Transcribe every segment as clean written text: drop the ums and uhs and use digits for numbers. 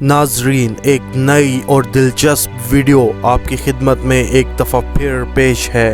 नाजरीन, एक नई और दिलचस्प वीडियो आपकी खिदमत में एक दफ़ा फिर पेश है।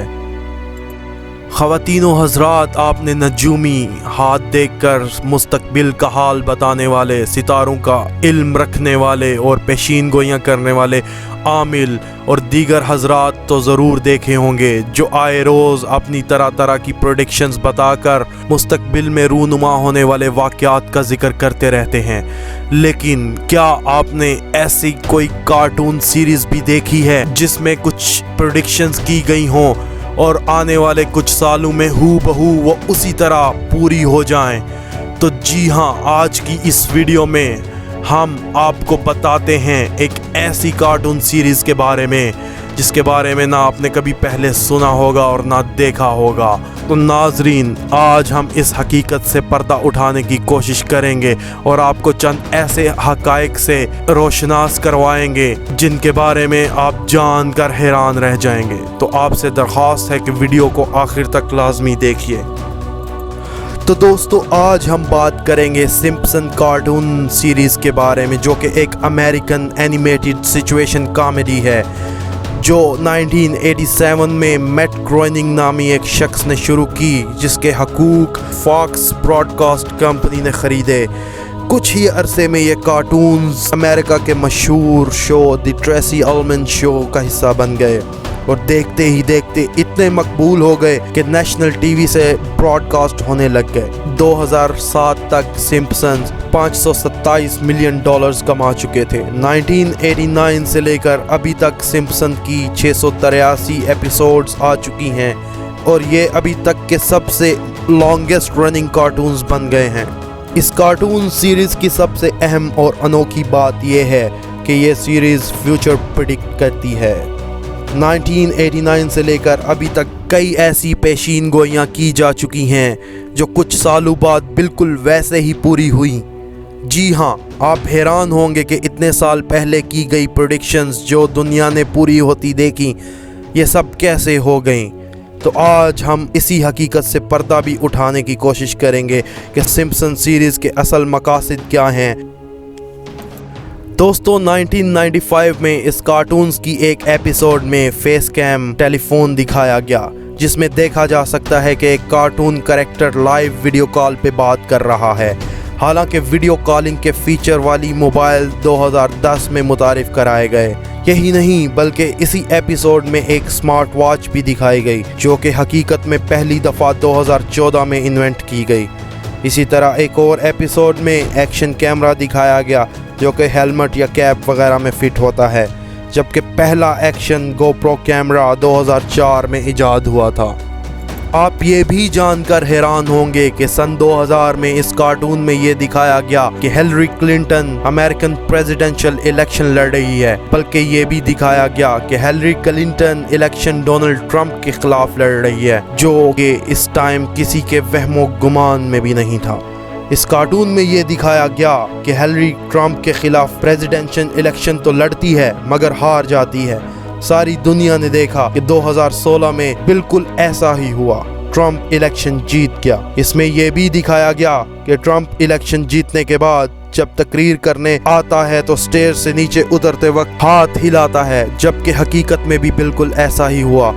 ख़वातीनो हज़रात, आपने नजूमी हाथ देखकर मुस्तकबिल का हाल बताने वाले, सितारों का इल्म रखने वाले और पेशीन गोइयाँ करने वाले आमिल और दीगर हज़रात तो ज़रूर देखे होंगे जो आए रोज़ अपनी तरह तरह की प्रेडिक्शंस बताकर मुस्तकबिल में रूनुमा होने वाले वाक़यात का ज़िक्र करते रहते हैं। लेकिन क्या आपने ऐसी कोई कार्टून सीरीज़ भी देखी है जिसमें कुछ प्रेडिक्शंस की गई हों और आने वाले कुछ सालों में हूबहू वो उसी तरह पूरी हो जाएं? तो जी हाँ, आज की इस वीडियो में हम आपको बताते हैं एक ऐसी कार्टून सीरीज़ के बारे में जिसके बारे में ना आपने कभी पहले सुना होगा और ना देखा होगा। तो नाजरीन, आज हम इस हकीकत से पर्दा उठाने की कोशिश करेंगे और आपको चंद ऐसे हक़ाइक़ से रोशनास करवाएंगे जिनके बारे में आप जानकर हैरान रह जाएंगे। तो आपसे दरख्वास्त है कि वीडियो को आखिर तक लाजमी देखिए। तो दोस्तों, आज हम बात करेंगे सिम्पसन कार्टून सीरीज़ के बारे में, जो कि एक अमेरिकन एनिमेटेड सिचुएशन कॉमेडी है जो 1987 में मैट ग्रोएनिंग नामी एक शख्स ने शुरू की, जिसके हकूक फॉक्स ब्रॉडकास्ट कंपनी ने ख़रीदे। कुछ ही अरसे में ये कार्टून्स अमेरिका के मशहूर show the Tracy Ullman show का हिस्सा बन गए और देखते ही देखते इतने मकबूल हो गए कि नेशनल टीवी से ब्रॉडकास्ट होने लग गए। 2007 तक सिम्पसन्स $527 मिलियन कमा चुके थे। 1989 से लेकर अभी तक सिम्पसन की 683 एपिसोड्स आ चुकी हैं और ये अभी तक के सबसे लॉन्गेस्ट रनिंग कार्टून्स बन गए हैं। इस कार्टून सीरीज़ की सबसे अहम और अनोखी बात यह है कि ये सीरीज़ फ्यूचर प्रेडिक्ट करती है। 1989 से लेकर अभी तक कई ऐसी पेशीन गोइयाँ की जा चुकी हैं जो कुछ सालों बाद बिल्कुल वैसे ही पूरी हुई। जी हाँ, आप हैरान होंगे कि इतने साल पहले की गई प्रेडिक्शंस जो दुनिया ने पूरी होती देखी, ये सब कैसे हो गई। तो आज हम इसी हकीकत से पर्दा भी उठाने की कोशिश करेंगे कि सिम्पसन सीरीज़ के असल मकासद क्या हैं। दोस्तों, 1995 में इस कार्टून्स की एक एपिसोड में फेस कैम टेलीफोन दिखाया गया, जिसमें देखा जा सकता है कि एक cartoon character live video call पे बात कर रहा है। हालांकि वीडियो कॉलिंग के फीचर वाली मोबाइल 2010 में मुतारिफ कराए गए। यही नहीं बल्कि इसी एपिसोड में एक स्मार्ट वॉच भी दिखाई गई, जो कि हकीकत में पहली दफ़ा 2014 में इन्वेंट की गई। इसी तरह एक और एपिसोड में एक्शन कैमरा दिखाया गया, जो कि हेलमेट या कैप वगैरह में फ़िट होता है, जबकि पहला एक्शन गोप्रो कैमरा 2004 में इजाद हुआ था। आप ये भी जानकर हैरान होंगे कि सन 2000 में इस कार्टून में ये दिखाया गया कि Hillary Clinton American presidential election लड़ रही है, बल्कि ये भी दिखाया गया कि Hillary Clinton election Donald Trump के खिलाफ लड़ रही है, जो कि इस टाइम किसी के वहमो गुमान में भी नहीं था। इस कार्टून में ये दिखाया गया कि हिलरी ट्रंप के खिलाफ प्रेसिडेंशियल इलेक्शन तो लड़ती है मगर हार जाती है। सारी दुनिया ने देखा कि 2016 में बिल्कुल ऐसा ही हुआ, ट्रंप इलेक्शन जीत गया। इसमें यह भी दिखाया गया कि ट्रंप इलेक्शन जीतने के बाद जब तकरीर करने आता है तो स्टेज से नीचे उतरते वक्त हाथ हिलाता है, जबकि हकीकत में भी बिल्कुल ऐसा ही हुआ।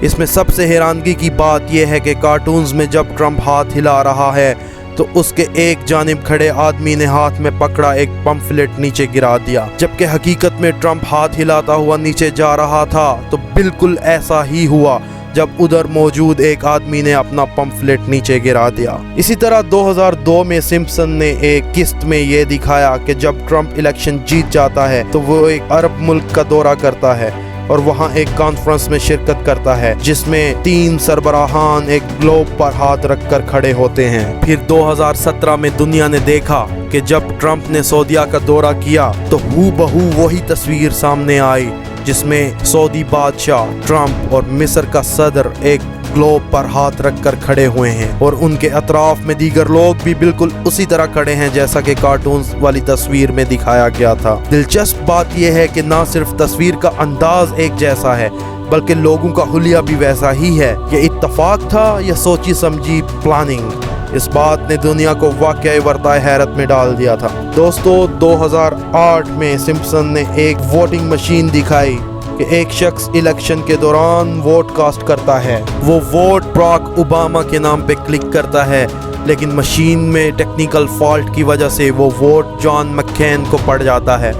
इसमें सबसे हैरानगी की बात यह है कि कार्टून्स में जब ट्रंप हाथ हिला रहा है तो उसके एक जानिब खड़े आदमी ने हाथ में पकड़ा एक पंफलेट नीचे गिरा दिया, जबकि हकीकत में ट्रंप हाथ हिलाता हुआ नीचे जा रहा था। तो बिल्कुल ऐसा ही हुआ जब उधर मौजूद एक आदमी ने अपना पंफलेट नीचे गिरा दिया। इसी तरह 2002 में सिम्पसन ने एक किस्त में ये दिखाया कि जब ट्रंप इलेक्शन जीत जाता है तो वो एक अरब मुल्क का दौरा करता है और वहाँ एक कॉन्फ्रेंस में शिरकत करता है, जिसमें 3 सरबराहान एक ग्लोब पर हाथ रखकर खड़े होते हैं। फिर 2017 में दुनिया ने देखा कि जब ट्रंप ने सऊदीया का दौरा किया तो हूबहू वही तस्वीर सामने आई, जिसमें सऊदी बादशाह, ट्रंप और मिस्र का सदर एक ग्लोब पर हाथ रखकर खड़े हुए हैं और उनके अतराफ में दीगर लोग भी बिल्कुल उसी तरह खड़े हैं जैसा कि कार्टून्स वाली तस्वीर में दिखाया गया था। दिलचस्प बात यह है कि ना सिर्फ तस्वीर का अंदाज एक जैसा है बल्कि लोगों का हुलिया भी वैसा ही है। ये इत्तफाक था या सोची समझी प्लानिंग? इस बात ने दुनिया को वाकई वर्ताए हैरत में डाल दिया था। दोस्तों 2008 में सिम्पसन ने एक वोटिंग मशीन दिखाई कि एक शख्स इलेक्शन के दौरान वोट कास्ट करता है। वो वोट बराक ओबामा के नाम पे क्लिक करता है, लेकिन मशीन में टेक्निकल फॉल्ट की वजह से वो वोट जॉन मैकेन को पड़ जाता है।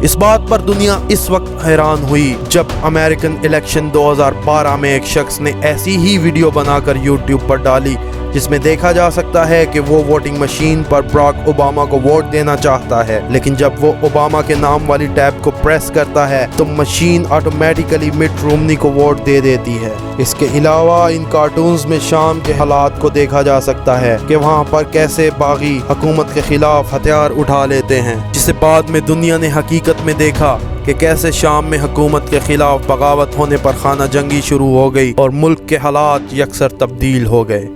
इस बात पर दुनिया इस वक्त हैरान हुई जब अमेरिकन इलेक्शन 2012 में एक शख्स ने ऐसी ही वीडियो बनाकर यूट्यूब पर डाली जिसमें देखा जा सकता है कि वो वोटिंग मशीन पर बराक ओबामा को वोट देना चाहता है, लेकिन जब वो ओबामा के नाम वाली टैब को प्रेस करता है तो मशीन ऑटोमेटिकली मिट रोमनी को वोट दे देती है। इसके अलावा इन कार्टून्स में शाम के हालात को देखा जा सकता है कि वहाँ पर कैसे बागी हुकूमत के खिलाफ हथियार उठा लेते हैं, जिसे बाद में दुनिया ने हकीकत में देखा कि कैसे शाम में हुकूमत के खिलाफ बगावत होने पर खाना जंगी शुरू हो गई और मुल्क के हालात यकसर तब्दील हो गए।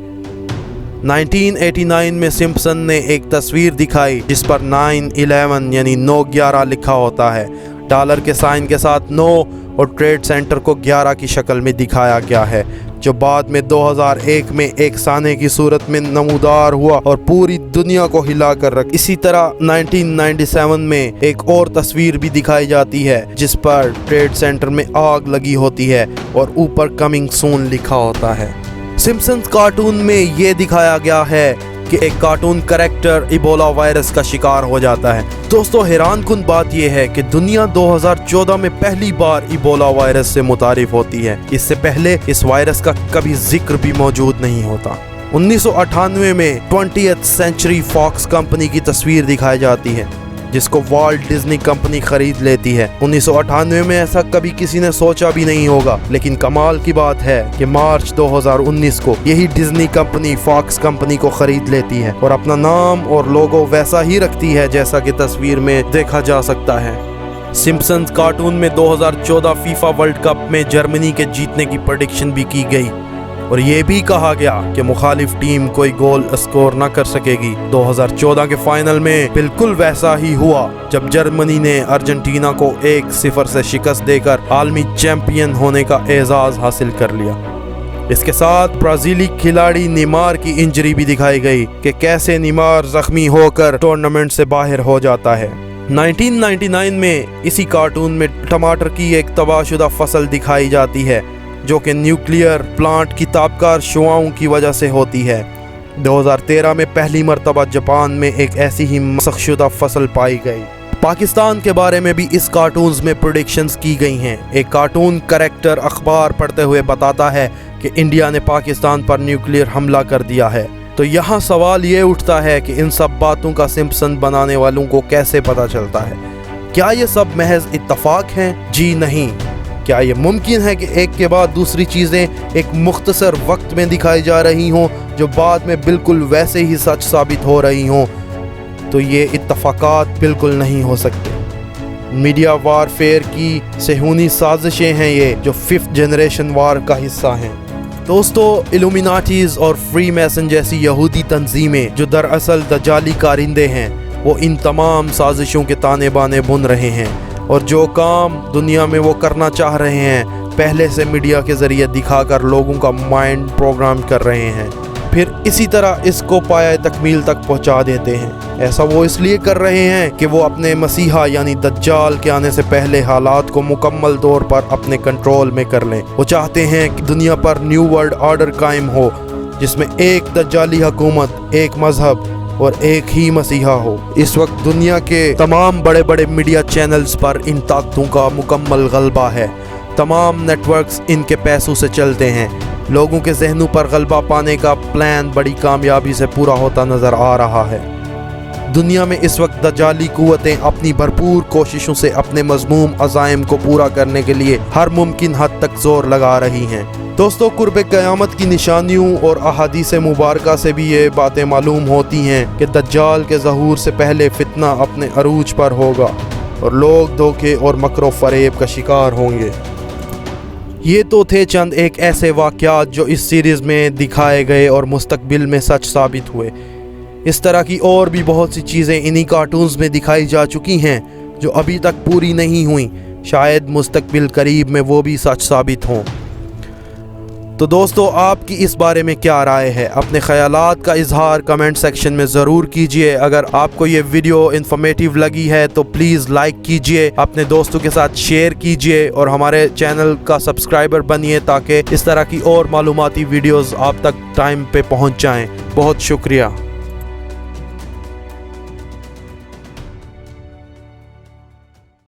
1989 में सिम्पसन ने एक तस्वीर दिखाई जिस पर 9/11 यानी 9/11 लिखा होता है। डॉलर के साइन के साथ 9 और ट्रेड सेंटर को 11 की शक्ल में दिखाया गया है, जो बाद में 2001 में एक साने की सूरत में नमूदार हुआ और पूरी दुनिया को हिला कर रख। इसी तरह 1997 में एक और तस्वीर भी दिखाई जाती है जिस पर ट्रेड सेंटर में आग लगी होती है और ऊपर कमिंग सून लिखा होता है। सिम्पसन्स कार्टून में ये दिखाया गया है कि एक कार्टून कैरेक्टर इबोला वायरस का शिकार हो जाता है। दोस्तों हैरान कुन बात यह है कि दुनिया 2014 में पहली बार इबोला वायरस से मुतारिफ होती है। इससे पहले इस वायरस का कभी जिक्र भी मौजूद नहीं होता। 1998 में 20th सेंचुरी फॉक्स कंपनी की तस्वीर दिखाई जाती है जिसको वाल्ट डिज्नी कंपनी खरीद लेती है। 1998 में ऐसा कभी किसी ने सोचा भी नहीं होगा, लेकिन कमाल की बात है कि मार्च 2019 को यही डिज्नी कंपनी फॉक्स कंपनी को खरीद लेती है और अपना नाम और लोगो वैसा ही रखती है जैसा कि तस्वीर में देखा जा सकता है। सिम्पसन्स कार्टून में 2014 फीफा वर्ल्ड कप में जर्मनी के जीतने की प्रेडिक्शन भी की गई और ये भी कहा गया कि मुखालिफ टीम कोई गोल स्कोर न कर सकेगी। 2014 के फाइनल में बिल्कुल वैसा ही हुआ जब जर्मनी ने अर्जेंटीना को 1-0 से शिकस्त देकर आलमी चैंपियन होने का एजाज हासिल कर लिया। इसके साथ ब्राजीली खिलाड़ी नेमार की इंजरी भी दिखाई गई कि कैसे नेमार जख्मी होकर टूर्नामेंट से बाहर हो जाता है। 1999 में इसी कार्टून में टमाटर की एक तबाहशुदा फसल दिखाई जाती है जो कि न्यूक्लियर प्लांट की ताबकार शुआओं की वजह से होती है। 2013 में पहली मर्तबा जापान में एक ऐसी ही मसखशुदा फसल पाई गई। पाकिस्तान के बारे में भी इस कार्टून्स में प्रेडिक्शंस की गई हैं। एक कार्टून कैरेक्टर अखबार पढ़ते हुए बताता है कि इंडिया ने पाकिस्तान पर न्यूक्लियर हमला कर दिया है। तो यहाँ सवाल ये उठता है कि इन सब बातों का सिम्पसन बनाने वालों को कैसे पता चलता है? क्या ये सब महज इत्तफाक हैं? जी नहीं। क्या ये मुमकिन है कि एक के बाद दूसरी चीज़ें एक मुख्तसर वक्त में दिखाई जा रही हों जो बाद में बिल्कुल वैसे ही सच साबित हो रही हों? तो ये इत्तफाकात बिल्कुल नहीं हो सकते। मीडिया वारफेयर की सेहूनी साजिशें हैं ये जो 5th जनरेशन वार का हिस्सा हैं। दोस्तों इल्यूमिनाटीज़ और फ्री मैसन जैसी यहूदी तंजीमें जो दरअसल दजाली कारिंदे हैं वो इन तमाम साजिशों के ताने बाने बुन रहे हैं और जो काम दुनिया में वो करना चाह रहे हैं पहले से मीडिया के ज़रिए दिखाकर लोगों का माइंड प्रोग्राम कर रहे हैं, फिर इसी तरह इसको पाया तकमील तक पहुंचा देते हैं। ऐसा वो इसलिए कर रहे हैं कि वो अपने मसीहा यानी दज्जाल के आने से पहले हालात को मुकम्मल तौर पर अपने कंट्रोल में कर लें। वो चाहते हैं कि दुनिया पर न्यू वर्ल्ड ऑर्डर कायम हो जिसमें एक दज्जाली हुकूमत, एक मजहब और एक ही मसीहा हो। इस वक्त दुनिया के तमाम बड़े बड़े मीडिया चैनल्स पर इन ताकतों का मुकम्मल गलबा है। तमाम नेटवर्क्स इनके पैसों से चलते हैं। लोगों के जहनों पर गलबा पाने का प्लान बड़ी कामयाबी से पूरा होता नज़र आ रहा है। दुनिया में इस वक्त दज्जाली कुव्वतें अपनी भरपूर कोशिशों से अपने मज़मूम अज़ाइम को पूरा करने के लिए हर मुमकिन हद तक जोर लगा रही हैं। दोस्तों कुर्ब क़यामत की निशानियों और अहादीस मुबारका से भी ये बातें मालूम होती हैं कि दज्जाल के ज़हूर से पहले फितना अपने अरूज पर होगा और लोग धोखे और मकरो फ़रेब का शिकार होंगे। ये तो थे चंद एक ऐसे वाक़यात जो इस सीरीज़ में दिखाए गए और मुस्तक़बिल में सच साबित हुए। इस तरह की और भी बहुत सी चीज़ें इन्हीं कार्टून्स में दिखाई जा चुकी हैं जो अभी तक पूरी नहीं हुई। शायद मुस्तक़बिल करीब में वो भी सच साबित हों। تو دوستو آپ کی اس بارے میں کیا رائے ہے؟ اپنے خیالات کا اظہار کمنٹ سیکشن میں ضرور کیجئے۔ اگر آپ کو یہ ویڈیو انفارمیٹیو لگی ہے تو پلیز لائک کیجئے، اپنے دوستوں کے ساتھ شیئر کیجئے اور ہمارے چینل کا سبسکرائبر بنیے تاکہ اس طرح کی اور معلوماتی ویڈیوز آپ تک ٹائم پہ پہنچ جائیں۔ بہت شکریہ۔